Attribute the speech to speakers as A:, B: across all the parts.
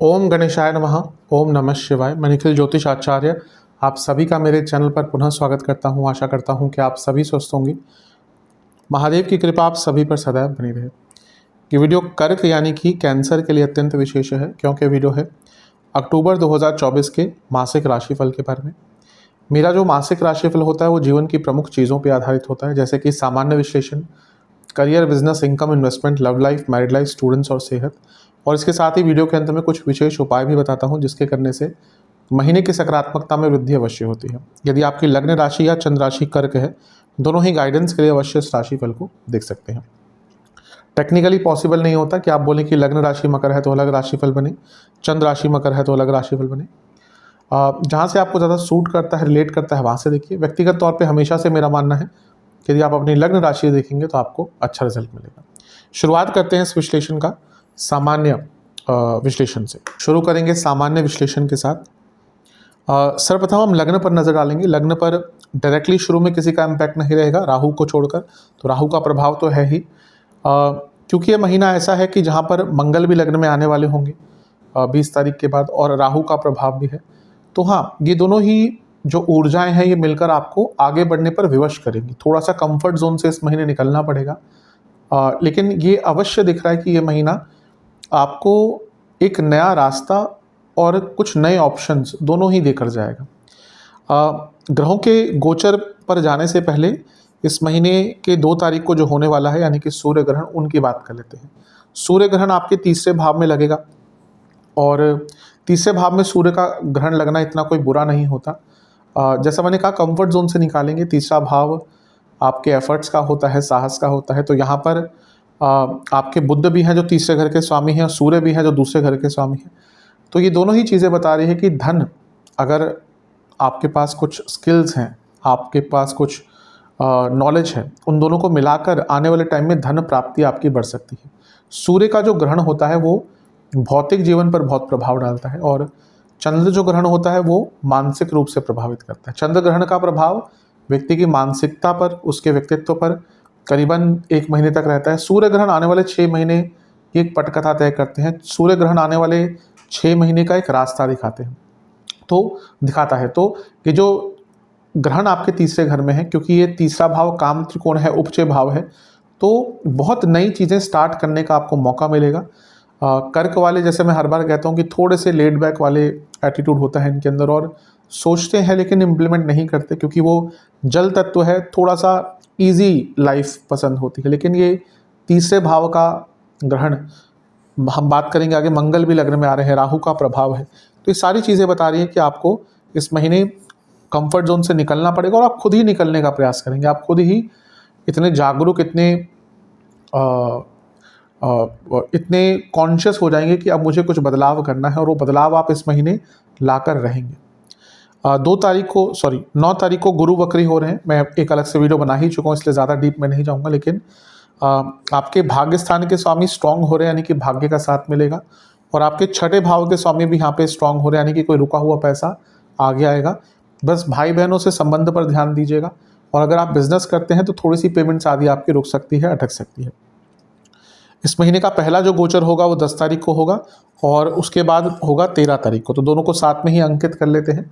A: ओम गणेशाय नमः। ओम नमः शिवाय। मैं निखिल ज्योतिष आचार्य आप सभी का मेरे चैनल पर पुनः स्वागत करता हूं। आशा करता हूं कि आप सभी स्वस्थ होंगे। महादेव की कृपा आप सभी पर सदैव बनी रहे। ये वीडियो कर्क यानी कि कैंसर के लिए अत्यंत विशेष है, क्योंकि वीडियो है अक्टूबर 2024 के मासिक राशिफल के बारे में। मेरा जो मासिक राशिफल होता है वो जीवन की प्रमुख चीज़ों पर आधारित होता है, जैसे कि सामान्य विश्लेषण, career, business, income, investment, love life, married life, students और सेहत। और इसके साथ ही वीडियो के अंत में कुछ विशेष उपाय भी बताता हूं, जिसके करने से महीने की सकारात्मकता में वृद्धि अवश्य होती है। यदि आपकी लग्न राशि या चंद्र राशि कर्क है, दोनों ही गाइडेंस के लिए अवश्य इस राशिफल को देख सकते हैं। टेक्निकली पॉसिबल नहीं होता कि आप बोलें कि लग्न राशि मकर है तो अलग राशिफल बने, चंद्र राशि मकर है तो अलग राशिफल बने। जहाँ से आपको ज़्यादा सूट करता है, रिलेट करता है, वहाँ से देखिए। व्यक्तिगत तौर पर हमेशा से मेरा मानना है कि यदि आप अपनी लग्न राशि देखेंगे तो आपको अच्छा रिजल्ट मिलेगा। शुरुआत करते हैं इस विश्लेषण का सामान्य विश्लेषण से। शुरू करेंगे सामान्य विश्लेषण के साथ। सर्वप्रथम हम लग्न पर नजर डालेंगे। लग्न पर डायरेक्टली शुरू में किसी का इम्पैक्ट नहीं रहेगा, राहु को छोड़कर। तो राहु का प्रभाव तो है ही, क्योंकि ये महीना ऐसा है कि जहाँ पर मंगल भी लग्न में आने वाले होंगे 20 तारीख के बाद, और राहु का प्रभाव भी है। तो हाँ, ये दोनों ही जो ऊर्जाएं हैं ये मिलकर आपको आगे बढ़ने पर विवश करेंगी। थोड़ा सा कंफर्ट जोन से इस महीने निकलना पड़ेगा, लेकिन ये अवश्य दिख रहा है कि ये महीना आपको एक नया रास्ता और कुछ नए ऑप्शंस दोनों ही देकर जाएगा। ग्रहों के गोचर पर जाने से पहले इस महीने के 2 तारीख को जो होने वाला है, यानी कि सूर्य ग्रहण, उनकी बात कर लेते हैं। सूर्य ग्रहण आपके तीसरे भाव में लगेगा, और तीसरे भाव में सूर्य का ग्रहण लगना इतना कोई बुरा नहीं होता। जैसा मैंने कहा, कंफर्ट जोन से निकालेंगे। तीसरा भाव आपके एफर्ट्स का होता है, साहस का होता है। तो यहाँ पर आपके बुध भी हैं जो तीसरे घर के स्वामी हैं, और सूर्य भी हैं जो दूसरे घर के स्वामी हैं। तो ये दोनों ही चीज़ें बता रही है कि धन, अगर आपके पास कुछ स्किल्स हैं, आपके पास कुछ नॉलेज है, उन दोनों को मिलाकर आने वाले टाइम में धन प्राप्ति आपकी बढ़ सकती है। सूर्य का जो ग्रहण होता है वो भौतिक जीवन पर बहुत प्रभाव डालता है, और चंद्र जो ग्रहण होता है वो मानसिक रूप से प्रभावित करता है। चंद्र ग्रहण का प्रभाव व्यक्ति की मानसिकता पर, उसके व्यक्तित्व पर करीबन 1 महीने तक रहता है। सूर्य ग्रहण आने वाले 6 महीने की एक पटकथा तय करते हैं। सूर्य ग्रहण आने वाले 6 महीने का एक रास्ता दिखाता है। तो ये जो ग्रहण आपके तीसरे घर में है, क्योंकि ये तीसरा भाव काम त्रिकोण है, उपचय भाव है, तो बहुत नई चीज़ें स्टार्ट करने का आपको मौका मिलेगा। कर्क वाले, जैसे मैं हर बार कहता हूँ कि थोड़े से लेड बैक वाले एटीट्यूड होता है इनके अंदर, और सोचते हैं लेकिन इम्प्लीमेंट नहीं करते, क्योंकि वो जल तत्व है, थोड़ा सा इजी लाइफ पसंद होती है। लेकिन ये तीसरे भाव का ग्रहण, हम बात करेंगे आगे, मंगल भी लग्न में आ रहे हैं, राहु का प्रभाव है। तो ये सारी चीज़ें बता रही है कि आपको इस महीने कंफर्ट जोन से निकलना पड़ेगा, और आप खुद ही निकलने का प्रयास करेंगे। आप खुद ही इतने जागरूक, इतने कॉन्शियस हो जाएंगे कि अब मुझे कुछ बदलाव करना है, और वो बदलाव आप इस महीने लाकर रहेंगे। 9 तारीख को गुरु वक्री हो रहे हैं। मैं एक अलग से वीडियो बना ही चुका हूँ, इसलिए ज़्यादा डीप में नहीं जाऊँगा। लेकिन आपके भाग्य स्थान के स्वामी स्ट्रांग हो रहे हैं, यानी कि भाग्य का साथ मिलेगा, और आपके छठे भाव के स्वामी भी यहाँ पे स्ट्रांग हो रहे हैं, यानी कि कोई रुका हुआ पैसा आगे आएगा। बस भाई बहनों से संबंध पर ध्यान दीजिएगा, और अगर आप बिजनेस करते हैं तो थोड़ी सी पेमेंट्स आदि आपकी रुक सकती है, अटक सकती है। इस महीने का पहला जो गोचर होगा वो 10 तारीख को होगा, और उसके बाद होगा 13 तारीख को। तो दोनों को साथ में ही अंकित कर लेते हैं।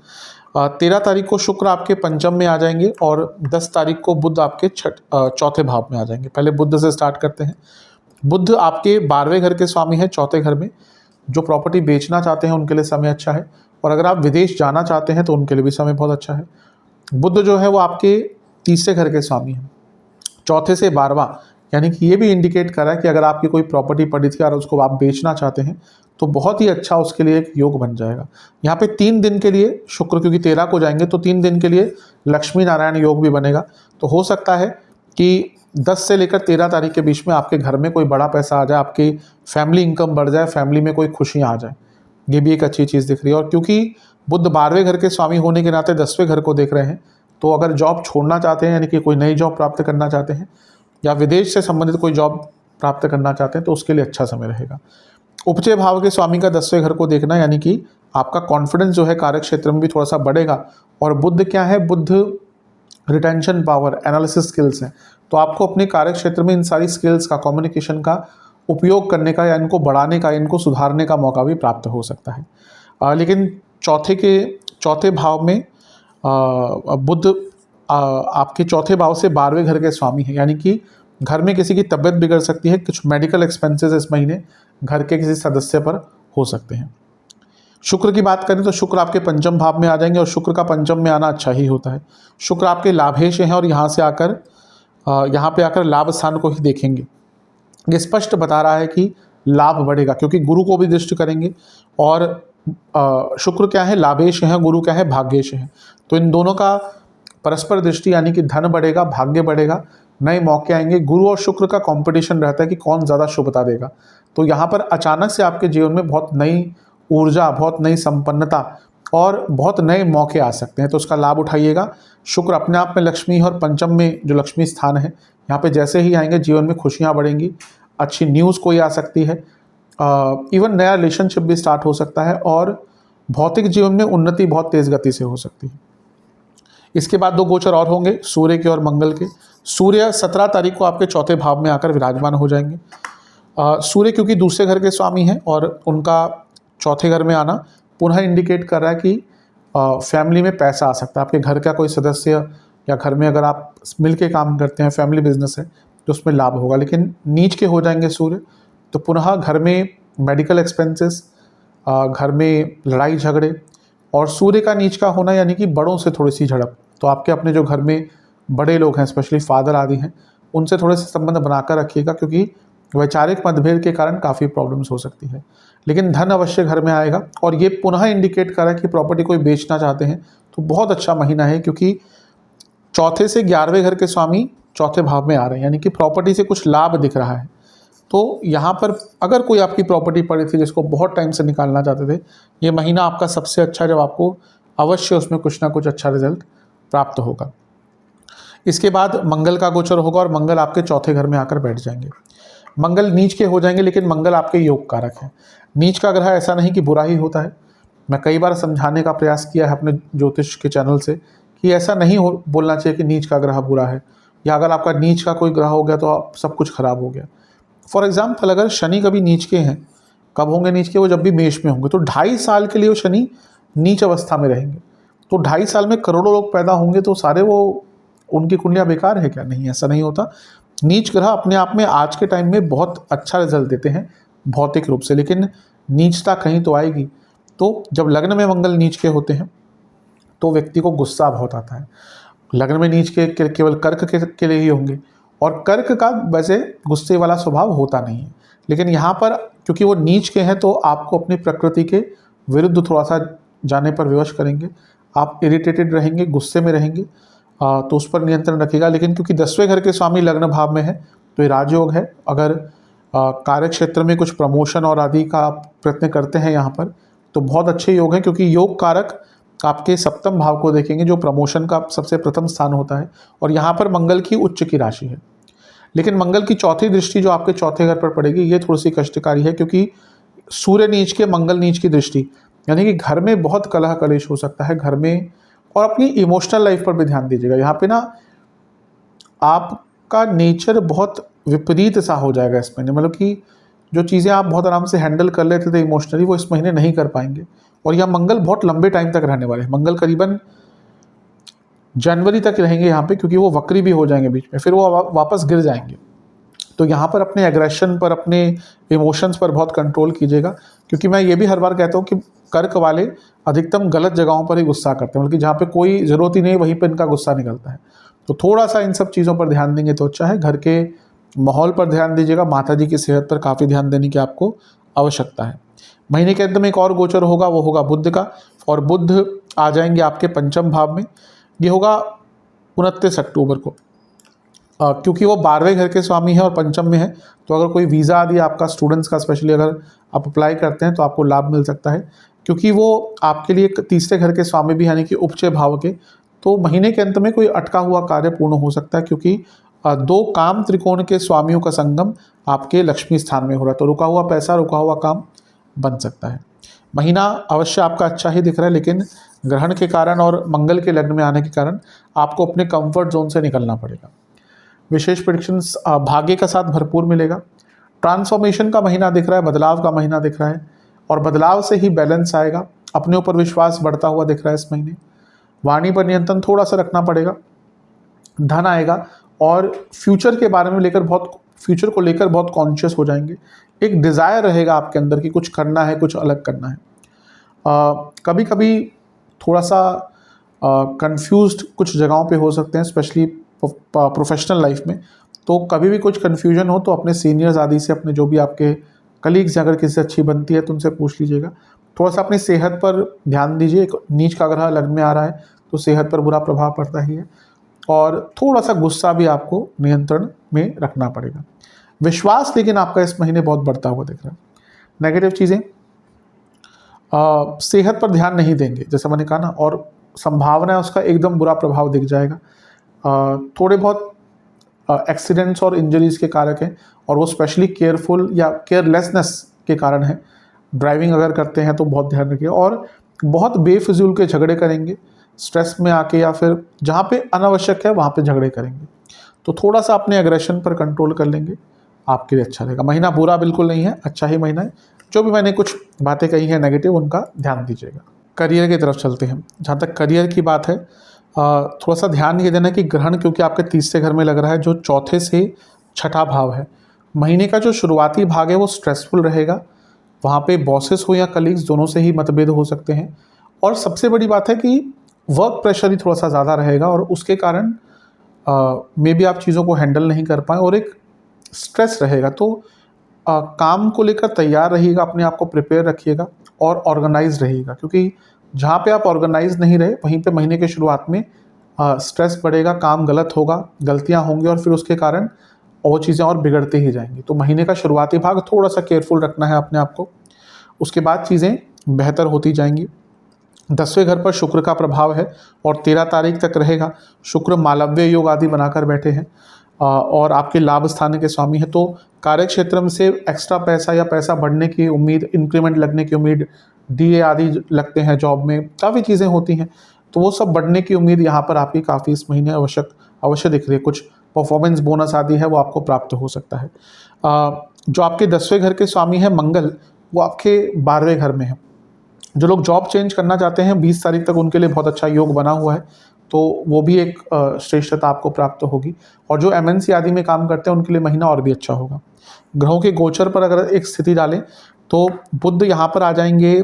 A: 13 तारीख को शुक्र आपके पंचम में आ जाएंगे, और 10 तारीख को बुध आपके चौथे भाव में आ जाएंगे। पहले बुध से स्टार्ट करते हैं। बुध आपके 12वें घर के स्वामी हैं, चौथे घर में। जो प्रॉपर्टी बेचना चाहते हैं उनके लिए समय अच्छा है, और अगर आप विदेश जाना चाहते हैं तो उनके लिए भी समय बहुत अच्छा है। बुध जो है वो आपके तीसरे घर के स्वामी हैं, चौथे से 12वां, यानी कि ये भी इंडिकेट कर रहा है कि अगर आपकी कोई प्रॉपर्टी पड़ी थी और उसको आप बेचना चाहते हैं तो बहुत ही अच्छा उसके लिए एक योग बन जाएगा। यहाँ पे 3 दिन के लिए शुक्र, क्योंकि 13 को जाएंगे तो 3 दिन के लिए लक्ष्मी नारायण योग भी बनेगा। तो हो सकता है कि 10 से लेकर 13 तारीख के बीच में आपके घर में कोई बड़ा पैसा आ जाए, आपकी फैमिली इनकम बढ़ जाए, फैमिली में कोई खुशियाँ आ जाए। ये भी एक अच्छी चीज़ दिख रही है। और क्योंकि बुध 12वें घर के स्वामी होने के नाते 10वें घर को देख रहे हैं, तो अगर जॉब छोड़ना चाहते हैं, यानी कि कोई नई जॉब प्राप्त करना चाहते हैं, या विदेश से संबंधित कोई जॉब प्राप्त करना चाहते हैं, तो उसके लिए अच्छा समय रहेगा। उपचय भाव के स्वामी का 10वें घर को देखना, यानी कि आपका कॉन्फिडेंस जो है कार्य क्षेत्र में भी थोड़ा सा बढ़ेगा। और बुध क्या है, बुध रिटेंशन पावर, एनालिसिस स्किल्स हैं। तो आपको अपने कार्य क्षेत्र में इन सारी स्किल्स का, कम्युनिकेशन का उपयोग करने का या इनको बढ़ाने का, इनको सुधारने का मौका भी प्राप्त हो सकता है। लेकिन चौथे भाव में बुध आपके चौथे भाव से 12वें घर के स्वामी हैं, यानी कि घर में किसी की तबीयत बिगड़ सकती है, कुछ मेडिकल एक्सपेंसेस इस महीने घर के किसी सदस्य पर हो सकते हैं। शुक्र की बात करें तो शुक्र आपके पंचम भाव में आ जाएंगे और शुक्र का पंचम में आना अच्छा ही होता है। शुक्र आपके लाभेश हैं और यहाँ पे आकर लाभ स्थान को ही देखेंगे। ये स्पष्ट बता रहा है कि लाभ बढ़ेगा, क्योंकि गुरु को भी दृष्टि करेंगे और शुक्र क्या है, लाभेश है, गुरु क्या है, भाग्येश है। तो इन दोनों का परस्पर दृष्टि, यानी कि धन बढ़ेगा, भाग्य बढ़ेगा, नए मौके आएंगे। गुरु और शुक्र का कंपटीशन रहता है कि कौन ज़्यादा शुभता देगा। तो यहाँ पर अचानक से आपके जीवन में बहुत नई ऊर्जा, बहुत नई संपन्नता और बहुत नए मौके आ सकते हैं, तो उसका लाभ उठाइएगा। शुक्र अपने आप में लक्ष्मी है और पंचम में जो लक्ष्मी स्थान है, यहाँ पे जैसे ही आएंगे जीवन में खुशियाँ बढ़ेंगी, अच्छी न्यूज़ कोई आ सकती है, इवन नया रिलेशनशिप भी स्टार्ट हो सकता है और भौतिक जीवन में उन्नति बहुत तेज़ गति से हो सकती है। इसके बाद 2 गोचर और होंगे, सूर्य के और मंगल के। सूर्य 17 तारीख को आपके चौथे भाव में आकर विराजमान हो जाएंगे। सूर्य क्योंकि दूसरे घर के स्वामी हैं और उनका चौथे घर में आना पुनः इंडिकेट कर रहा है कि फैमिली में पैसा आ सकता है। आपके घर का कोई सदस्य या घर में अगर आप मिल के काम करते हैं, फैमिली बिजनेस है, तो उसमें लाभ होगा। लेकिन नीच के हो जाएंगे सूर्य, तो पुनः घर में मेडिकल एक्सपेंसेस, घर में लड़ाई झगड़े और सूर्य का नीच का होना यानी कि बड़ों से थोड़ी सी झड़प। तो आपके अपने जो घर में बड़े लोग हैं, स्पेशली फादर आदि हैं, उनसे थोड़े से संबंध बनाकर रखिएगा, क्योंकि वैचारिक मतभेद के कारण काफ़ी प्रॉब्लम्स हो सकती है। लेकिन धन अवश्य घर में आएगा और ये पुनः इंडिकेट कर रहा है कि प्रॉपर्टी कोई बेचना चाहते हैं तो बहुत अच्छा महीना है, क्योंकि चौथे से 11वें घर के स्वामी चौथे भाव में आ रहे हैं, यानी कि प्रॉपर्टी से कुछ लाभ दिख रहा है। तो यहाँ पर अगर कोई आपकी प्रॉपर्टी पड़ी थी जिसको बहुत टाइम से निकालना चाहते थे, ये महीना आपका सबसे अच्छा, जब आपको अवश्य उसमें कुछ ना कुछ अच्छा रिजल्ट प्राप्त होगा। इसके बाद मंगल का गोचर होगा और मंगल आपके चौथे घर में आकर बैठ जाएंगे। मंगल नीच के हो जाएंगे, लेकिन मंगल आपके योग कारक हैं। नीच का ग्रह ऐसा नहीं कि बुरा ही होता है। मैं कई बार समझाने का प्रयास किया है अपने ज्योतिष के चैनल से कि ऐसा नहीं बोलना चाहिए कि नीच का ग्रह बुरा है, या अगर आपका नीच का कोई ग्रह हो गया तो सब कुछ खराब हो गया। फॉर एग्जाम्पल, अगर शनि कभी नीच के हैं, कब होंगे नीच के? वो जब भी मेष में होंगे, तो 2.5 साल के लिए वो शनि नीच अवस्था में रहेंगे। तो 2.5 साल में करोड़ों लोग पैदा होंगे, तो सारे वो उनकी कुंडलियाँ बेकार है क्या? नहीं, ऐसा नहीं होता। नीच ग्रह अपने आप में आज के टाइम में बहुत अच्छा रिजल्ट देते हैं भौतिक रूप से, लेकिन नीचता कहीं तो आएगी। तो जब लग्न में मंगल नीच के होते हैं तो व्यक्ति को गुस्सा बहुत आता है। लग्न में नीच के केवल कर्क के लिए ही होंगे, और कर्क का वैसे गुस्से वाला स्वभाव होता नहीं है, लेकिन यहाँ पर क्योंकि वो नीच के हैं तो आपको अपनी प्रकृति के विरुद्ध थोड़ा सा जाने पर विवश करेंगे। आप इरिटेटेड रहेंगे, गुस्से में रहेंगे, तो उस पर नियंत्रण रखिएगा। लेकिन क्योंकि 10वें घर के स्वामी लग्न भाव में है तो ये राजयोग है। अगर कार्य क्षेत्र में कुछ प्रमोशन और आदि का आप प्रयत्न करते हैं यहाँ पर, तो बहुत अच्छे योग हैं, क्योंकि योग कारक आपके सप्तम भाव को देखेंगे, जो प्रमोशन का सबसे प्रथम स्थान होता है, और यहाँ पर मंगल की उच्च की राशि है। लेकिन मंगल की चौथी दृष्टि जो आपके चौथे घर पर पड़ेगी, ये थोड़ी सी कष्टकारी है, क्योंकि सूर्य नीच के मंगल नीच की दृष्टि, यानी कि घर में बहुत कलह कलेश हो सकता है घर में। और अपनी इमोशनल लाइफ पर भी ध्यान दीजिएगा। यहाँ पे ना आपका नेचर बहुत विपरीत सा हो जाएगा इस महीने, मतलब कि जो चीज़ें आप बहुत आराम से हैंडल कर लेते थे इमोशनली, वो इस महीने नहीं कर पाएंगे। और यह मंगल बहुत लंबे टाइम तक रहने वाले हैं। मंगल करीबन जनवरी तक रहेंगे यहाँ पे, क्योंकि वो वक्री भी हो जाएंगे बीच में, फिर वो वापस गिर जाएंगे। तो यहाँ पर अपने एग्रेशन पर, अपने इमोशंस पर बहुत कंट्रोल कीजिएगा, क्योंकि मैं ये भी हर बार कहता हूँ कि कर्क वाले अधिकतम गलत जगहों पर ही गुस्सा करते हैं, बल्कि जहाँ पे कोई ज़रूरत ही नहीं वहीं पर इनका गुस्सा निकलता है। तो थोड़ा सा इन सब चीज़ों पर ध्यान देंगे तो अच्छा है। घर के माहौल पर ध्यान दीजिएगा, माता जी की सेहत पर काफ़ी ध्यान देने की आपको आवश्यकता है। महीने के अंत में एक और गोचर होगा, वो होगा बुध का, और बुध आ जाएंगे आपके पंचम भाव में। ये होगा 29 अक्टूबर को। क्योंकि वो 12वें घर के स्वामी है और पंचम में है, तो अगर कोई वीज़ा आदि आपका स्टूडेंट्स का स्पेशली अगर आप अप्लाई करते हैं तो आपको लाभ मिल सकता है, क्योंकि वो आपके लिए तीसरे घर के स्वामी भी, यानी कि उपचय भाव के। तो महीने के अंत में कोई अटका हुआ कार्य पूर्ण हो सकता है, क्योंकि 2 काम त्रिकोण के स्वामियों का संगम आपके लक्ष्मी स्थान में हो रहा है। तो रुका हुआ पैसा, रुका हुआ काम बन सकता है। महीना अवश्य आपका अच्छा ही दिख रहा है, लेकिन ग्रहण के कारण और मंगल के लग्न में आने के कारण आपको अपने कंफर्ट जोन से निकलना पड़ेगा। विशेष प्रेडिक्शंस भाग्य का साथ भरपूर मिलेगा। ट्रांसफॉर्मेशन का महीना दिख रहा है, बदलाव का महीना दिख रहा है, और बदलाव से ही बैलेंस आएगा। अपने ऊपर विश्वास बढ़ता हुआ दिख रहा है इस महीने। वाणी पर नियंत्रण थोड़ा सा रखना पड़ेगा। धन आएगा और फ्यूचर के बारे में लेकर फ्यूचर को लेकर बहुत कॉन्शियस हो जाएंगे। एक डिज़ायर रहेगा आपके अंदर कि कुछ करना है, कुछ अलग करना है। कभी कभी थोड़ा सा कंफ्यूज्ड कुछ जगहों पे हो सकते हैं, स्पेशली प्रोफेशनल लाइफ में। तो कभी भी कुछ कन्फ्यूजन हो तो अपने सीनियर्स आदि से, अपने जो भी आपके कलीग्स अगर किसी से अच्छी बनती है तो उनसे पूछ लीजिएगा। थोड़ा सा अपनी सेहत पर ध्यान दीजिए। एक नीच का ग्रह लग्न में आ रहा है तो सेहत पर बुरा प्रभाव पड़ता ही है, और थोड़ा सा गुस्सा भी आपको नियंत्रण में रखना पड़ेगा। विश्वास लेकिन आपका इस महीने बहुत बढ़ता हुआ दिख रहा है। नेगेटिव चीज़ें, सेहत पर ध्यान नहीं देंगे जैसा मैंने कहा ना, और संभावना है उसका एकदम बुरा प्रभाव दिख जाएगा। थोड़े बहुत एक्सीडेंट्स और इंजरीज के कारक हैं, और वो स्पेशली केयरफुल या केयरलेसनेस के कारण है। ड्राइविंग अगर करते हैं तो बहुत ध्यान रखिए, और बहुत बेफिजूल के झगड़े करेंगे स्ट्रेस में आके, या फिर जहाँ पे अनावश्यक है वहाँ पे झगड़े करेंगे। तो थोड़ा सा अपने एग्रेशन पर कंट्रोल कर लेंगे, आपके लिए अच्छा रहेगा। महीना बुरा बिल्कुल नहीं है, अच्छा ही महीना है। जो भी मैंने कुछ बातें कही हैं नेगेटिव, उनका ध्यान दीजिएगा। करियर की तरफ चलते हैं। जहाँ तक करियर की बात है, थोड़ा सा ध्यान ये देना कि ग्रहण क्योंकि आपके तीसरे घर में लग रहा है, जो चौथे से छठा भाव है। महीने का जो शुरुआती भाग है वो स्ट्रेसफुल रहेगा। वहाँ पे बॉसेस हो या कलीग्स, दोनों से ही मतभेद हो सकते हैं। और सबसे बड़ी बात है कि वर्क प्रेशर ही थोड़ा सा ज़्यादा रहेगा, और उसके कारण मे बी आप चीज़ों को हैंडल नहीं कर पाएँ और एक स्ट्रेस रहेगा। तो काम को लेकर तैयार रहिएगा, अपने आप को प्रिपेयर रखिएगा और ऑर्गेनाइज रहिएगा, क्योंकि जहाँ पे आप ऑर्गेनाइज नहीं रहे वहीं पे महीने के शुरुआत में स्ट्रेस बढ़ेगा, काम गलत होगा, गलतियाँ होंगी, और फिर उसके कारण वो चीज़ें और बिगड़ते ही जाएंगी। तो महीने का शुरुआती भाग थोड़ा सा केयरफुल रखना है अपने आप को, उसके बाद चीज़ें बेहतर होती जाएंगी। 10वें घर पर शुक्र का प्रभाव है और 13 तारीख तक रहेगा। शुक्र मालव्य योग आदि बनाकर बैठे हैं, और आपके लाभ स्थान के स्वामी हैं। तो कार्य क्षेत्र में से एक्स्ट्रा पैसा या पैसा बढ़ने की उम्मीद, इंक्रीमेंट लगने की उम्मीद, डीए आदि लगते हैं जॉब में, काफ़ी चीज़ें होती हैं। तो वो सब बढ़ने की उम्मीद यहाँ पर आपकी काफ़ी इस महीने अवश्य दिख रही है। कुछ परफॉर्मेंस बोनस आदि है वो आपको प्राप्त हो सकता है। जो आपके 10वें घर के स्वामी हैं मंगल, वो आपके 12वें घर में है। जो लोग जॉब चेंज करना चाहते हैं 20 तारीख तक उनके लिए बहुत अच्छा योग बना हुआ है, तो वो भी एक श्रेष्ठता आपको प्राप्त होगी। और जो एमएनसी आदि में काम करते हैं उनके लिए महीना और भी अच्छा होगा। ग्रहों के गोचर पर अगर एक स्थिति डालें तो बुध यहाँ पर आ जाएंगे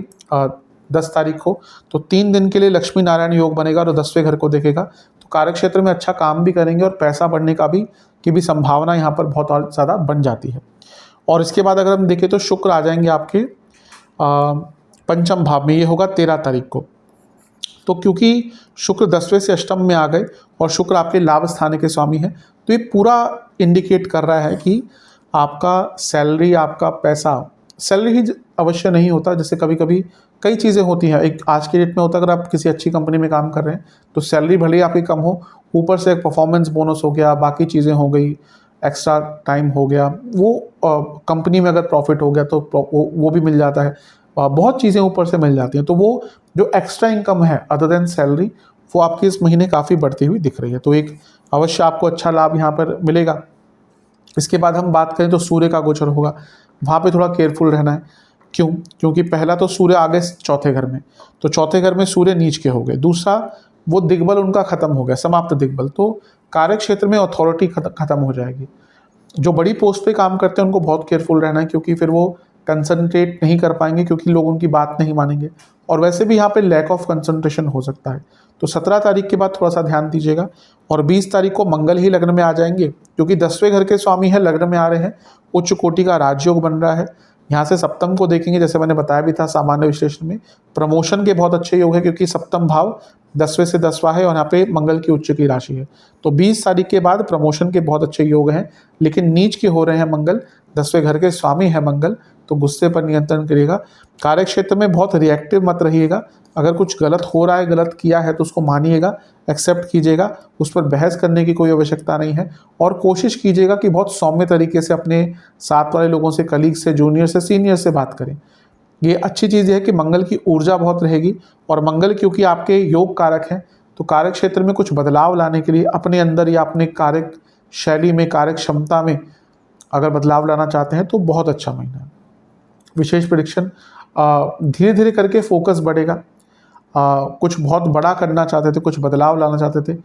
A: 10 तारीख को, तो 3 दिन के लिए लक्ष्मी नारायण योग बनेगा और 10वें घर को देखेगा। तो कार्य क्षेत्र में अच्छा काम भी करेंगे और पैसा बढ़ने का की भी संभावना यहाँ पर बहुत और ज़्यादा बन जाती है। और इसके बाद अगर हम देखें तो शुक्र आ जाएंगे आपके पंचम भाव में, ये होगा 13 तारीख को। तो क्योंकि शुक्र 10वें से अष्टम में आ गए और शुक्र आपके लाभ स्थान के स्वामी हैं, तो ये पूरा इंडिकेट कर रहा है कि आपका सैलरी, आपका पैसा, सैलरी ही अवश्य नहीं होता। जैसे कभी कभी कई चीज़ें होती हैं, एक आज के डेट में होता है, अगर आप किसी अच्छी कंपनी में काम कर रहे हैं तो सैलरी भले ही आपकी कम हो, ऊपर से एक परफॉर्मेंस बोनस हो गया, बाकी चीज़ें हो गई, एक्स्ट्रा टाइम हो गया, वो कंपनी में अगर प्रॉफिट हो गया तो वो भी मिल जाता है, बहुत चीज़ें ऊपर से मिल जाती हैं। तो वो जो एक्स्ट्रा इनकम है अदर देन सैलरी, वो आपकी इस महीने काफ़ी बढ़ती हुई दिख रही है। तो एक अवश्य आपको अच्छा लाभ यहाँ पर मिलेगा। इसके बाद हम बात करें तो सूर्य का गोचर होगा, वहाँ पे थोड़ा केयरफुल रहना है। क्यों? क्योंकि पहला तो सूर्य आ गए चौथे घर में, तो चौथे घर में सूर्य नीच के हो गए। दूसरा, वो दिग्बल उनका खत्म हो गया, समाप्त दिग्बल, तो कार्य क्षेत्र में अथॉरिटी खत्म हो जाएगी। जो बड़ी पोस्ट पे काम करते हैं उनको बहुत केयरफुल रहना है, क्योंकि फिर वो कंसंट्रेट नहीं कर पाएंगे, क्योंकि लोग उनकी बात नहीं मानेंगे, और वैसे भी यहाँ पे लैक ऑफ कंसंट्रेशन हो सकता है। तो 17 तारीख के बाद थोड़ा सा ध्यान दीजिएगा। और 20 तारीख को मंगल ही लग्न में आ जाएंगे, क्योंकि 10वें घर के स्वामी है, लग्न में आ रहे हैं, उच्च कोटि का राजयोग बन रहा है। यहाँ से सप्तम को देखेंगे, जैसे मैंने बताया भी था सामान्य विश्लेषण में, प्रमोशन के बहुत अच्छे योग है, क्योंकि सप्तम भाव 10वें से 10वां है और यहाँ पे मंगल की उच्च की राशि है। तो 20 तारीख के बाद प्रमोशन के बहुत अच्छे योग हैं, लेकिन नीच के हो रहे हैं मंगल, 10वें घर के स्वामी है मंगल, तो गुस्से पर नियंत्रण करिएगा। कार्य क्षेत्र में बहुत रिएक्टिव मत रहिएगा। अगर कुछ गलत हो रहा है, गलत किया है, तो उसको मानिएगा, एक्सेप्ट कीजिएगा, उस पर बहस करने की कोई आवश्यकता नहीं है। और कोशिश कीजिएगा कि बहुत सौम्य तरीके से अपने साथ वाले लोगों से, कलीग से, जूनियर से, सीनियर से बात करें। ये अच्छी चीज़ है कि मंगल की ऊर्जा बहुत रहेगी, और मंगल क्योंकि आपके योग कारक हैं, तो कार्य क्षेत्र में कुछ बदलाव लाने के लिए अपने अंदर या अपने कार्य शैली में, कार्य क्षमता में अगर बदलाव लाना चाहते हैं तो बहुत अच्छा महीना है। विशेष प्रेडिक्शन, धीरे धीरे करके फोकस बढ़ेगा। कुछ बहुत बड़ा करना चाहते थे, कुछ बदलाव लाना चाहते थे,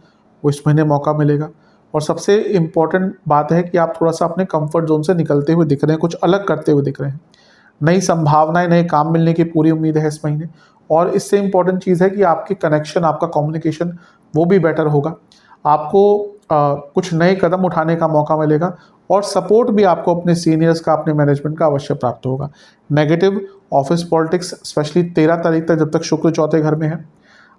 A: वो इस महीने मौका मिलेगा। और सबसे इम्पॉर्टेंट बात है कि आप थोड़ा सा अपने कंफर्ट जोन से निकलते हुए दिख रहे हैं, कुछ अलग करते हुए दिख रहे हैं। नई संभावनाएं, नए काम मिलने की पूरी उम्मीद है इस महीने। और इससे इम्पॉर्टेंट चीज़ है कि आपकी कनेक्शन, आपका कम्युनिकेशन वो भी बेटर होगा। आपको कुछ नए कदम उठाने का मौका मिलेगा और सपोर्ट भी आपको अपने सीनियर्स का, अपने मैनेजमेंट का अवश्य प्राप्त होगा। नेगेटिव ऑफिस पॉलिटिक्स स्पेशली 13 तारीख तक, जब तक शुक्र चौथे घर में है,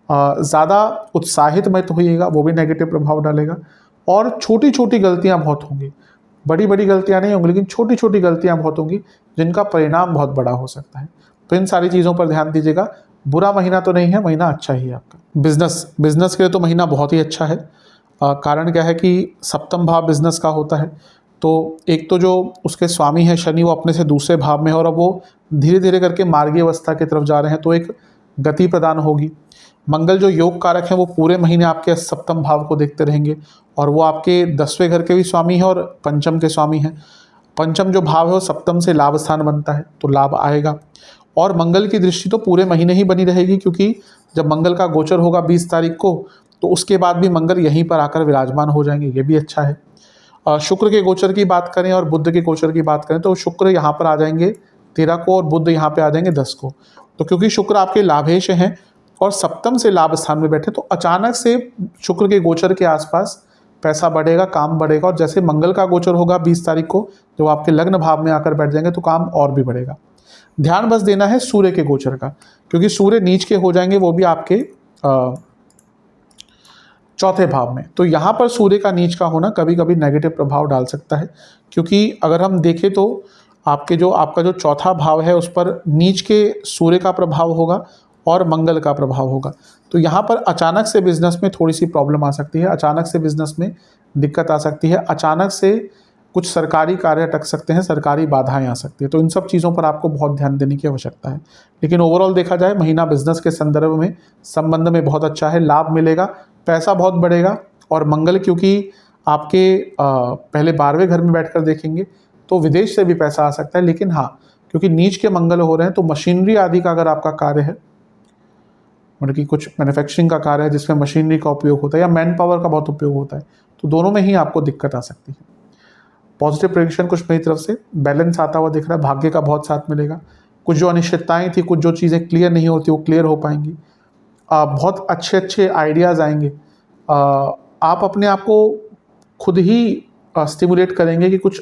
A: ज़्यादा उत्साहित मत होइएगा, वो भी नेगेटिव प्रभाव डालेगा। और छोटी छोटी गलतियां बहुत होंगी, बड़ी बड़ी गलतियां नहीं होंगी, लेकिन छोटी छोटी गलतियां बहुत होंगी जिनका परिणाम बहुत बड़ा हो सकता है। तो इन सारी चीज़ों पर ध्यान दीजिएगा। बुरा महीना तो नहीं है, महीना अच्छा ही है आपका। बिजनेस के लिए तो महीना बहुत ही अच्छा है। कारण क्या है कि सप्तम भाव बिजनेस का होता है, तो एक तो जो उसके स्वामी है शनि, वो अपने से दूसरे भाव में है और अब वो धीरे धीरे करके मार्गीय अवस्था की तरफ जा रहे हैं, तो एक गति प्रदान होगी। मंगल जो योग कारक हैं वो पूरे महीने आपके सप्तम भाव को देखते रहेंगे और वो आपके 10वें घर के भी स्वामी हैं और पंचम के स्वामी हैं। पंचम जो भाव है वो सप्तम से लाभ स्थान बनता है, तो लाभ आएगा। और मंगल की दृष्टि तो पूरे महीने ही बनी रहेगी, क्योंकि जब मंगल का गोचर होगा 20 तारीख को, तो उसके बाद भी मंगल यहीं पर आकर विराजमान हो जाएंगे, ये भी अच्छा है। शुक्र के गोचर की बात करें और बुध के गोचर की बात करें तो शुक्र यहाँ पर आ जाएंगे 13 को और बुध यहाँ पे आ जाएंगे 10 को। तो क्योंकि शुक्र आपके लाभेश हैं और सप्तम से लाभ स्थान में बैठे, तो अचानक से शुक्र के गोचर के आसपास पैसा बढ़ेगा, काम बढ़ेगा। और जैसे मंगल का गोचर होगा 20 तारीख को, जब आपके लग्न भाव में आकर बैठ जाएंगे, तो काम और भी बढ़ेगा। ध्यान बस देना है सूर्य के गोचर का, क्योंकि सूर्य नीच के हो जाएंगे, वो भी आपके चौथे भाव में। तो यहाँ पर सूर्य का नीच का होना कभी कभी नेगेटिव प्रभाव डाल सकता है, क्योंकि अगर हम देखें तो आपका जो चौथा भाव है उस पर नीच के सूर्य का प्रभाव होगा और मंगल का प्रभाव होगा। तो यहाँ पर अचानक से बिजनेस में थोड़ी सी प्रॉब्लम आ सकती है, अचानक से बिजनेस में दिक्कत आ सकती है, अचानक से कुछ सरकारी कार्य अटक सकते हैं, सरकारी बाधाएं आ सकती है। तो इन सब चीज़ों पर आपको बहुत ध्यान देने की आवश्यकता है। लेकिन ओवरऑल देखा जाए, महीना बिजनेस के संदर्भ में, संबंध में बहुत अच्छा है, लाभ मिलेगा, पैसा बहुत बढ़ेगा। और मंगल क्योंकि आपके पहले 12वें घर में बैठकर देखेंगे, तो विदेश से भी पैसा आ सकता है। लेकिन हाँ, क्योंकि नीच के मंगल हो रहे हैं, तो मशीनरी आदि का अगर आपका कार्य है, मतलब कि कुछ मैन्युफैक्चरिंग का कार्य है जिसमें मशीनरी का उपयोग होता है या मैन पावर का बहुत उपयोग होता है, तो दोनों में ही आपको दिक्कत आ सकती है। पॉजिटिव प्रेडिक्शन कुछ मेरी तरफ से बैलेंस आता हुआ दिख रहा है, भाग्य का बहुत साथ मिलेगा। कुछ जो अनिश्चितताएं थी, कुछ जो चीज़ें क्लियर नहीं होती, वो क्लियर हो पाएंगी। बहुत अच्छे अच्छे आइडियाज़ आएंगे। आप अपने आप को खुद ही स्टिमुलेट करेंगे कि कुछ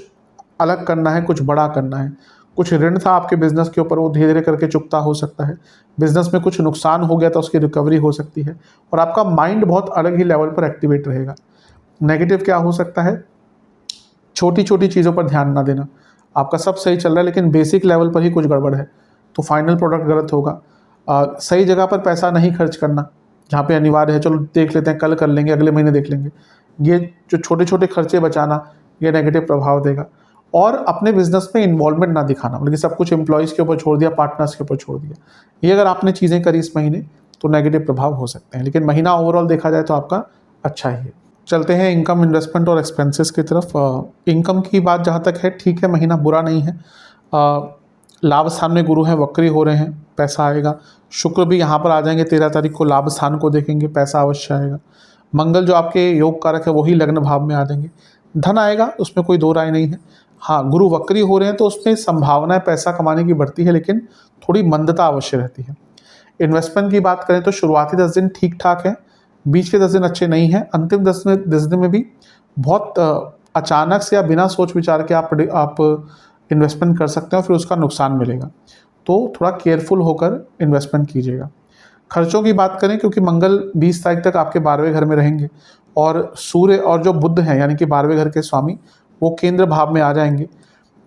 A: अलग करना है, कुछ बड़ा करना है। कुछ ऋण था आपके बिजनेस के ऊपर, वो धीरे धीरे करके चुकता हो सकता है। बिजनेस में कुछ नुकसान हो गया था, उसकी रिकवरी हो सकती है। और आपका माइंड बहुत अलग ही लेवल पर एक्टिवेट रहेगा। नेगेटिव क्या हो सकता है? छोटी छोटी चीज़ों पर ध्यान ना देना। आपका सब सही चल रहा है, लेकिन बेसिक लेवल पर ही कुछ गड़बड़ है, तो फाइनल प्रोडक्ट गलत होगा। सही जगह पर पैसा नहीं खर्च करना, जहाँ पे अनिवार्य है, चलो देख लेते हैं, कल कर लेंगे, अगले महीने देख लेंगे, ये जो छोटे छोटे खर्चे बचाना, ये नेगेटिव प्रभाव देगा। और अपने बिजनेस में इन्वॉल्वमेंट ना दिखाना, मतलब कि सब कुछ एम्प्लॉयज़ के ऊपर छोड़ दिया, पार्टनर्स के ऊपर छोड़ दिया, ये अगर आपने चीज़ें करी इस महीने, तो नेगेटिव प्रभाव हो सकते हैं। लेकिन महीना ओवरऑल देखा जाए तो आपका अच्छा ही है। चलते हैं इनकम, इन्वेस्टमेंट और एक्सपेंसेस की तरफ। इनकम की बात जहाँ तक है, ठीक है, महीना बुरा नहीं है। लाभ स्थान में गुरु हैं, वक्री हो रहे हैं, पैसा आएगा। शुक्र भी यहाँ पर आ जाएंगे 13 तारीख को, लाभ स्थान को देखेंगे, पैसा अवश्य आएगा। मंगल जो आपके योग कारक है, वही लग्न भाव में आ जाएंगे, धन आएगा, उसमें कोई दो राय नहीं है। हाँ, गुरु वक्री हो रहे हैं तो उसमें संभावनाएं पैसा कमाने की बढ़ती है, लेकिन थोड़ी मंदता अवश्य रहती है। इन्वेस्टमेंट की बात करें तो शुरुआती 10 दिन ठीक ठाक है, बीच के 10 दिन अच्छे नहीं हैं, अंतिम 10 दिन में भी बहुत अचानक से या बिना सोच विचार के आप इन्वेस्टमेंट कर सकते हैं और फिर उसका नुकसान मिलेगा। तो थोड़ा केयरफुल होकर इन्वेस्टमेंट कीजिएगा। खर्चों की बात करें, क्योंकि मंगल 20 तारीख तक आपके 12वें घर में रहेंगे और सूर्य और जो बुध हैं, यानी कि 12वें घर के स्वामी, वो केंद्र भाव में आ जाएंगे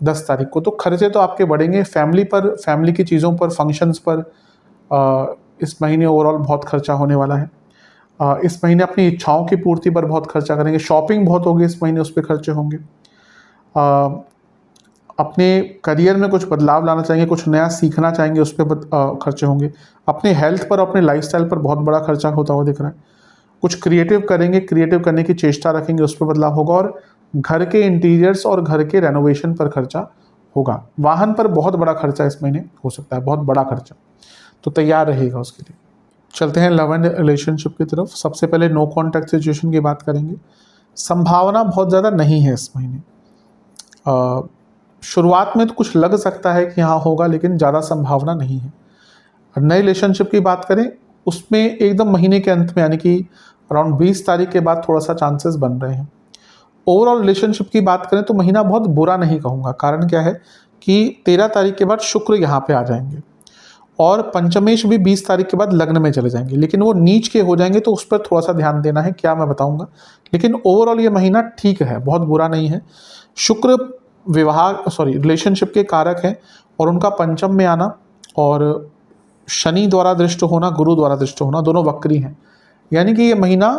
A: 10 तारीख को। तो खर्चे तो आपके बढ़ेंगे, फैमिली पर, फैमिली की चीज़ों पर, फंक्शंस पर इस महीने ओवरऑल बहुत खर्चा होने वाला है। इस महीने अपनी इच्छाओं की पूर्ति पर बहुत खर्चा करेंगे, शॉपिंग बहुत होगी इस महीने, उस पर खर्चे होंगे। अपने करियर में कुछ बदलाव लाना चाहेंगे, कुछ नया सीखना चाहेंगे, उस पर खर्चे होंगे। अपने हेल्थ पर, अपने लाइफस्टाइल पर बहुत बड़ा खर्चा होता हुआ दिख रहा है। कुछ क्रिएटिव करेंगे, क्रिएटिव करने की चेष्टा रखेंगे, उस पर बदलाव होगा। और घर के इंटीरियर्स और घर के रेनोवेशन पर खर्चा होगा। वाहन पर बहुत बड़ा खर्चा इस महीने हो सकता है, बहुत बड़ा खर्चा, तो तैयार रहेगा उसके लिए। चलते हैं लव एंड रिलेशनशिप की तरफ। सबसे पहले नो कॉन्टैक्ट सिचुएशन की बात करेंगे। संभावना बहुत ज़्यादा नहीं है इस महीने। शुरुआत में तो कुछ लग सकता है कि हाँ होगा, लेकिन ज़्यादा संभावना नहीं है। और नए रिलेशनशिप की बात करें, उसमें एकदम महीने के अंत में यानी कि अराउंड 20 तारीख के बाद थोड़ा सा चांसेस बन रहे हैं। ओवरऑल रिलेशनशिप की बात करें तो महीना बहुत बुरा नहीं कहूँगा। कारण क्या है कि 13 तारीख के बाद शुक्र यहाँ पे आ जाएंगे और पंचमेश भी 20 तारीख के बाद लग्न में चले जाएंगे, लेकिन वो नीच के हो जाएंगे, तो उस पर थोड़ा सा ध्यान देना है, क्या मैं बताऊंगा। लेकिन ओवरऑल ये महीना ठीक है, बहुत बुरा नहीं है। शुक्र रिलेशनशिप के कारक हैं और उनका पंचम में आना और शनि द्वारा दृष्ट होना, गुरु द्वारा दृष्ट होना, दोनों वक्री हैं। यानी कि ये महीना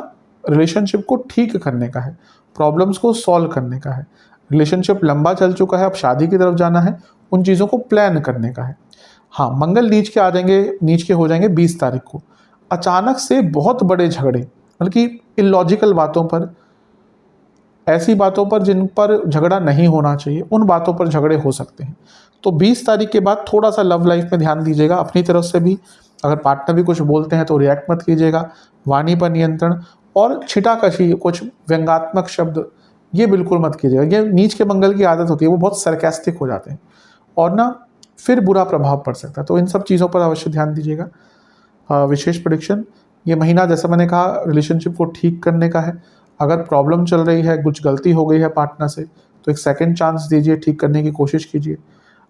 A: रिलेशनशिप को ठीक करने का है, प्रॉब्लम्स को सॉल्व करने का है। रिलेशनशिप लंबा चल चुका है, अब शादी की तरफ जाना है, उन चीज़ों को प्लान करने का है। हाँ, मंगल नीच के हो जाएंगे 20 तारीख को। अचानक से बहुत बड़े झगड़े, मतलब कि इलॉजिकल बातों पर, ऐसी बातों पर जिन पर झगड़ा नहीं होना चाहिए, उन बातों पर झगड़े हो सकते हैं। तो 20 तारीख के बाद थोड़ा सा लव लाइफ में ध्यान दीजिएगा अपनी तरफ से भी। अगर पार्टनर भी कुछ बोलते हैं तो रिएक्ट मत कीजिएगा। वाणी पर नियंत्रण और छिटाकशी, कुछ व्यंग्यात्मक शब्द, ये बिल्कुल मत कीजिएगा। ये नीच के मंगल की आदत होती है, वो बहुत सरकास्टिक हो जाते हैं और ना फिर बुरा प्रभाव पड़ सकता है। तो इन सब चीज़ों पर अवश्य ध्यान दीजिएगा। विशेष प्रेडिक्शन, ये महीना जैसा मैंने कहा रिलेशनशिप को ठीक करने का है। अगर प्रॉब्लम चल रही है, कुछ गलती हो गई है पार्टनर से, तो एक सेकंड चांस दीजिए, ठीक करने की कोशिश कीजिए।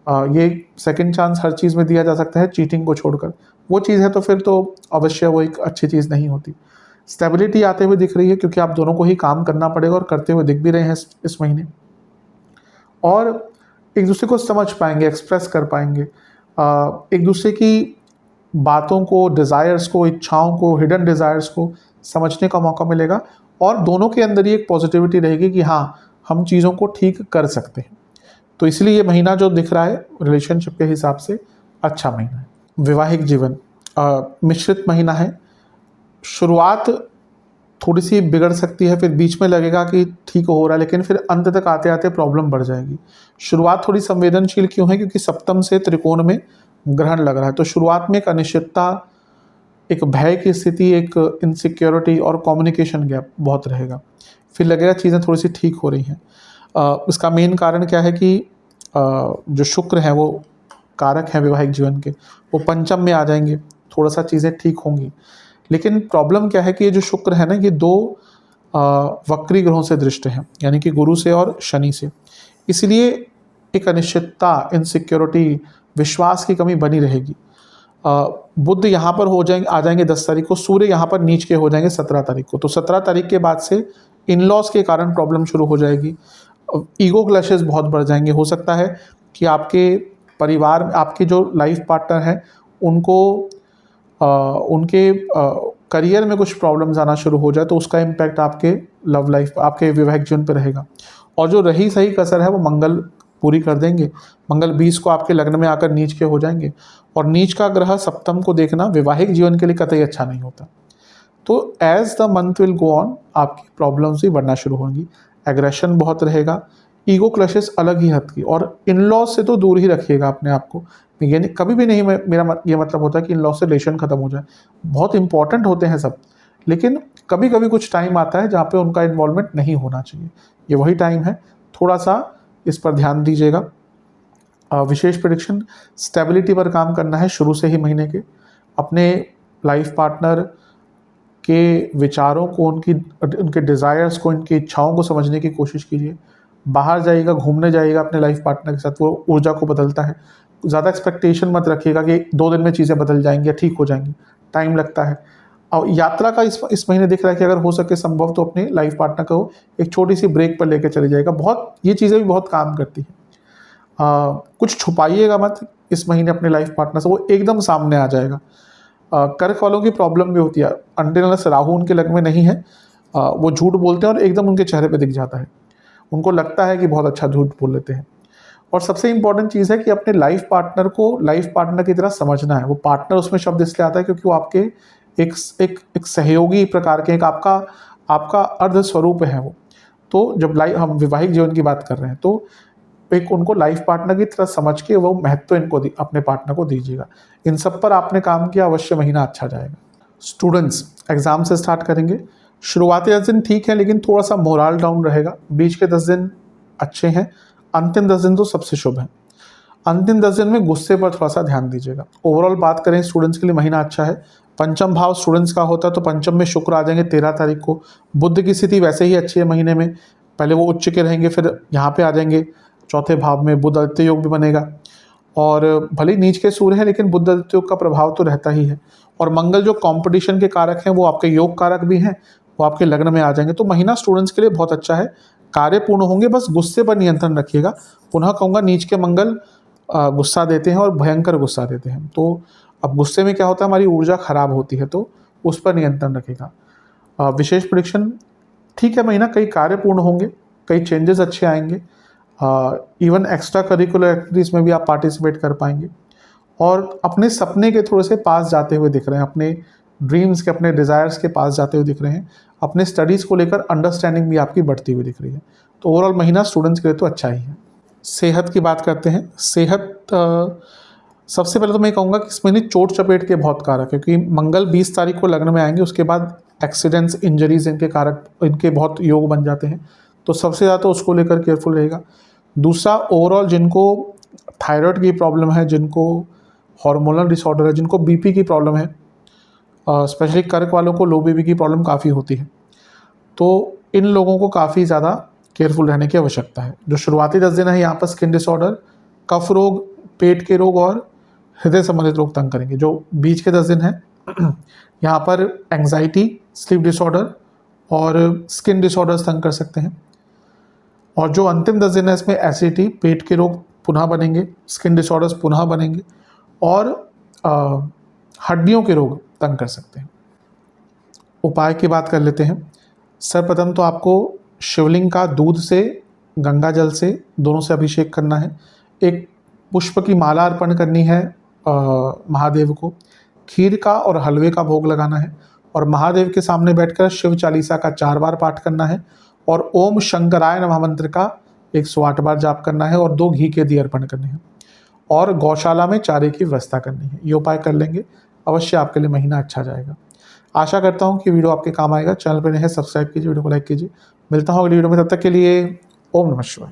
A: ये सेकंड चांस हर चीज़ में दिया जा सकता है, चीटिंग को छोड़कर। वो चीज़ है तो फिर तो अवश्य वो एक अच्छी चीज़ नहीं होती। स्टेबिलिटी आते हुए दिख रही है, क्योंकि आप दोनों को ही काम करना पड़ेगा और करते हुए दिख भी रहे हैं इस महीने। और एक दूसरे को समझ पाएंगे, एक्सप्रेस कर पाएंगे, एक दूसरे की बातों को, डिज़ायर्स को, इच्छाओं को, हिडन डिज़ायर्स को समझने का मौका मिलेगा और दोनों के अंदर ही एक पॉजिटिविटी रहेगी कि हाँ, हम चीज़ों को ठीक कर सकते हैं। तो इसलिए ये महीना जो दिख रहा है रिलेशनशिप के हिसाब से अच्छा महीना है। वैवाहिक जीवन मिश्रित महीना है। शुरुआत थोड़ी सी बिगड़ सकती है, फिर बीच में लगेगा कि ठीक हो रहा है, लेकिन फिर अंत तक आते आते प्रॉब्लम बढ़ जाएगी। शुरुआत थोड़ी संवेदनशील क्यों है? क्योंकि सप्तम से त्रिकोण में ग्रहण लग रहा है, तो शुरुआत में एक अनिश्चितता, एक भय की स्थिति, एक इनसिक्योरिटी और कम्युनिकेशन गैप बहुत रहेगा। फिर लगेगा चीज़ें थोड़ी सी ठीक हो रही हैं। इसका मेन कारण क्या है कि जो शुक्र हैं वो कारक हैं वैवाहिक जीवन के, वो पंचम में आ जाएंगे, थोड़ा सा चीज़ें ठीक होंगी। लेकिन प्रॉब्लम क्या है कि ये जो शुक्र है ना, ये दो वक्री ग्रहों से दृष्ट हैं, यानी कि गुरु से और शनि से। इसलिए एक अनिश्चितता, इनसिक्योरिटी, विश्वास की कमी बनी रहेगी। बुध यहाँ पर आ जाएंगे 10 तारीख को, सूर्य यहाँ पर नीच के हो जाएंगे 17 तारीख को। तो 17 तारीख के बाद से इन लॉज के कारण प्रॉब्लम शुरू हो जाएगी। ईगो क्लैशेस बहुत बढ़ जाएंगे। हो सकता है कि आपके परिवार में आपके जो लाइफ पार्टनर हैं उनको उनके करियर में कुछ प्रॉब्लम्स आना शुरू हो जाए, तो उसका इम्पैक्ट आपके लव लाइफ, आपके वैवाहिक जीवन पर रहेगा। और जो रही सही कसर है वो मंगल पूरी कर देंगे। मंगल 20 को आपके लग्न में आकर नीच के हो जाएंगे, और नीच का ग्रह सप्तम को देखना वैवाहिक जीवन के लिए कतई अच्छा नहीं होता। तो as the month will go on, आपकी प्रॉब्लम्स भी बढ़ना शुरू होंगी। एग्रेशन बहुत रहेगा, ईगो क्लैशेस अलग ही हद की, और इन लॉज से तो दूर ही रखिएगा अपने आप को। ये कभी भी नहीं मेरा ये मतलब होता है कि इन लॉज से रिलेशन खत्म हो जाए। बहुत इंपॉर्टेंट होते हैं सब, लेकिन कभी कभी कुछ टाइम आता है जहाँ पे उनका इन्वॉल्वमेंट नहीं होना चाहिए। ये वही टाइम है, थोड़ा सा इस पर ध्यान दीजिएगा। विशेष प्रेडिक्शन, स्टेबिलिटी पर काम करना है शुरू से ही महीने के। अपने लाइफ पार्टनर के विचारों को, उनके डिज़ायर्स को, उनकी इच्छाओं को समझने की कोशिश कीजिए। बाहर जाइएगा, घूमने जाइएगा अपने लाइफ पार्टनर के साथ, वो ऊर्जा को बदलता है। ज़्यादा एक्सपेक्टेशन मत रखिएगा कि 2 दिन में चीज़ें बदल जाएंगी या ठीक हो जाएंगी, टाइम लगता है। और यात्रा का इस महीने दिख रहा है कि अगर हो सके संभव तो अपने लाइफ पार्टनर को एक छोटी सी ब्रेक पर लेकर चले जाएगा। बहुत ये चीज़ें भी बहुत काम करती हैं। कुछ छुपाइएगा मत इस महीने अपने लाइफ पार्टनर से, वो एकदम सामने आ जाएगा। कर्क वालों की प्रॉब्लम भी होती है, अनटिल राहु उनके लग्न में नहीं है, वो झूठ बोलते हैं और एकदम उनके चेहरे पे दिख जाता है। उनको लगता है कि बहुत अच्छा झूठ बोल लेते हैं। और सबसे इंपॉर्टेंट चीज़ है कि अपने लाइफ पार्टनर को लाइफ पार्टनर की तरह समझना है। वो पार्टनर उसमें शब्द इसलिए आता है क्योंकि वो आपके एक सहयोगी प्रकार के, एक आपका अर्ध स्वरूप है वो। तो जब हम वैवाहिक जीवन की बात कर रहे हैं तो एक उनको लाइफ पार्टनर की तरह समझ के वो महत्व इनको अपने पार्टनर को दीजिएगा। इन सब पर आपने काम किया, अवश्य महीना अच्छा जाएगा। स्टूडेंट्स एग्जाम से स्टार्ट करेंगे। शुरुआती 10 दिन ठीक है, लेकिन थोड़ा सा मोरल डाउन रहेगा। बीच के 10 दिन अच्छे हैं, अंतिम 10 दिन तो सबसे शुभ है। अंतिम 10 दिन में गुस्से पर थोड़ा सा ध्यान दीजिएगा। ओवरऑल बात करें स्टूडेंट्स के लिए महीना अच्छा है। पंचम भाव स्टूडेंट्स का होता है तो पंचम में शुक्र आ जाएंगे 13 तारीख को। बुध की स्थिति वैसे ही अच्छी है महीने में, पहले वो उच्च के रहेंगे, फिर यहाँ पे आ जाएंगे चौथे भाव में। बुध आदित्य योग भी बनेगा, और भले ही नीच के सूर्य है लेकिन बुध आदित्य योग का प्रभाव तो रहता ही है। और मंगल जो कंपटीशन के कारक हैं वो आपके योग कारक भी हैं, वो आपके लग्न में आ जाएंगे। तो महीना स्टूडेंट्स के लिए बहुत अच्छा है, कार्य पूर्ण होंगे। बस गुस्से पर नियंत्रण रखिएगा। पुनः कहूँगा, नीच के मंगल गुस्सा देते हैं और भयंकर गुस्सा देते हैं। तो अब गुस्से में क्या होता है, हमारी ऊर्जा खराब होती है, तो उस पर नियंत्रण रखेगा। विशेष प्रेडिक्शन ठीक है, महीना कई कार्य पूर्ण होंगे, कई चेंजेस अच्छे आएंगे। इवन एक्स्ट्रा करिकुलर एक्टिविटीज़ में भी आप पार्टिसिपेट कर पाएंगे, और अपने सपने के थोड़े से पास जाते हुए दिख रहे हैं, अपने ड्रीम्स के, अपने डिज़ायर्स के पास जाते हुए दिख रहे हैं। अपने स्टडीज़ को लेकर अंडरस्टैंडिंग भी आपकी बढ़ती हुई दिख रही है। तो ओवरऑल महीना स्टूडेंट्स के लिए तो अच्छा ही है। सेहत की बात करते हैं। सेहत सबसे पहले तो मैं कहूँगा कि इसमें नहीं, चोट चपेट के बहुत कारक है, क्योंकि मंगल 20 तारीख को लग्न में आएंगे, उसके बाद एक्सीडेंट्स, इंजरीज, इनके कारक, इनके बहुत योग बन जाते हैं। तो सबसे ज़्यादा तो उसको लेकर केयरफुल रहेगा। दूसरा, ओवरऑल जिनको थायराइड की प्रॉब्लम है, जिनको हार्मोनल डिसऑर्डर है, जिनको बीपी की प्रॉब्लम है, स्पेशली कर्क वालों को लो बीपी की प्रॉब्लम काफ़ी होती है, तो इन लोगों को काफ़ी ज़्यादा केयरफुल रहने की आवश्यकता है। जो शुरुआती 10 दिन है यहाँ पर स्किन डिसऑर्डर, कफ रोग, पेट के रोग और हृदय संबंधित रोग तंग करेंगे। जो बीच के 10 दिन है यहाँ पर एंग्जाइटी, स्लीप डिसऑर्डर और स्किन डिसऑर्डर्स तंग कर सकते हैं। और जो अंतिम 10 दिन है इसमें एसिडिटी, पेट के रोग पुनः बनेंगे, स्किन डिसऑर्डर्स पुनः बनेंगे, और हड्डियों के रोग तंग कर सकते हैं। उपाय की बात कर लेते हैं। सर्वप्रथम तो आपको शिवलिंग का दूध से, गंगा जल से, दोनों से अभिषेक करना है। एक पुष्प की माला अर्पण करनी है महादेव को। खीर का और हलवे का भोग लगाना है, और महादेव के सामने बैठकर शिव चालीसा का 4 बार पाठ करना है, और ओम शंकराय नमः मंत्र का 108 बार जाप करना है, और 2 घी के दिए अर्पण करने हैं, और गौशाला में चारे की व्यवस्था करनी है। ये उपाय कर लेंगे, अवश्य आपके लिए महीना अच्छा जाएगा। आशा करता हूँ कि वीडियो आपके काम आएगा। चैनल पर नए हैं, सब्सक्राइब कीजिए, वीडियो को लाइक कीजिए। मिलता हूँ अगली वीडियो में, तब तक के लिए ओम नमः शिवाय।